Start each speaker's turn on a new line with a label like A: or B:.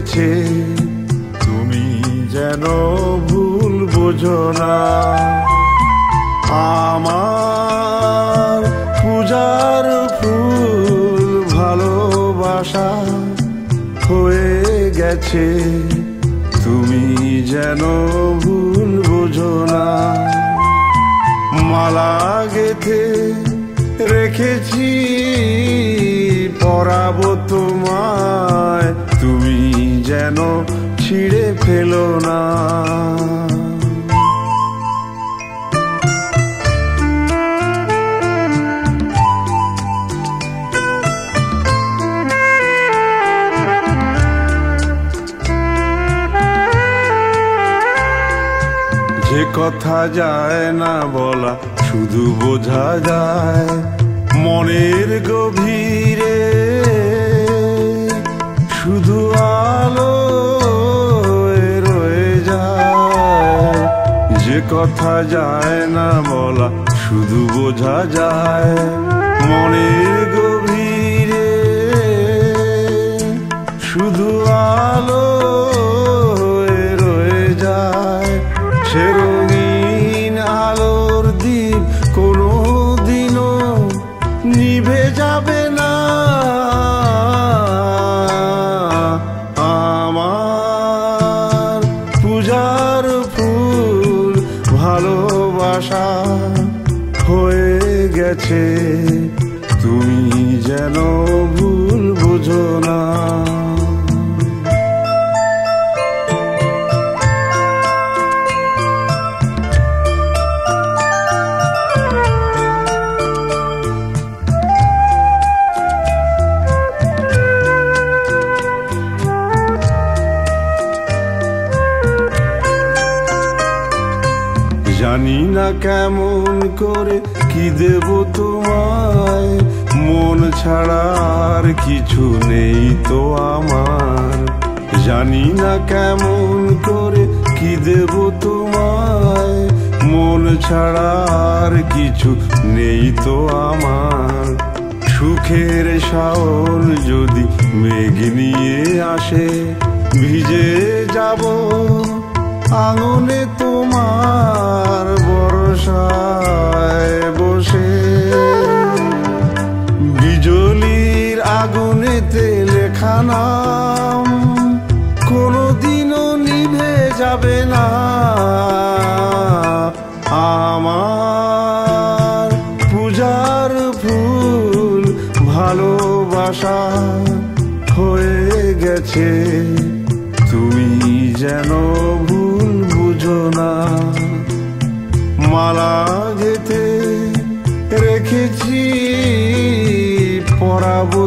A: গেছে, তুমি যেন ভুল বোঝো না। আমার পূজার ফুল ভালোবাসা হয়ে গেছে, তুমি যেন ভুল বোঝো না। মালা গেঁথে রেখেছি পরাবো তোমায়, তুমি যেন ছিঁড়ে ফেলো না। যে কথা যায় না বলা, শুধু বোঝা যায় মনের গভীরে, শুধু আলো রয়ে যায়। যে কথা যায় না বলা, শুধু বোঝা যায় মনের গভীরে, শুধু আলো রয়ে যায়। সে রঙিন আলোর দ্বীপ কোনো দিনও নিভে যাবে না। আমার পূজার ফুল ভালোবাসা হয়ে গেছে, তুমি যেন ভুল বোঝো না। জানি না কেমন করে কি দেব তোমায়, মন ছাড়া আর কিছু নেই তো আমার। জানি না কেমন করে কি দেব তোমায়, মন ছাড়া আর কিছু নেই তো আমার। সুখের শাওন যদি মেঘ নিয়ে আসে, ভিজে যাব আঙনে তোমার বর্ষায় বসে। বিজলির আগুনেতে লেখা নাম কোনোদিনও নিভে যাবে না। আমার পূজার ফুল ভালোবাসা হয়ে গেছে, তুমি যেন ভুল বুঝো না। মালা গেঁথে রেখেছি পরাবো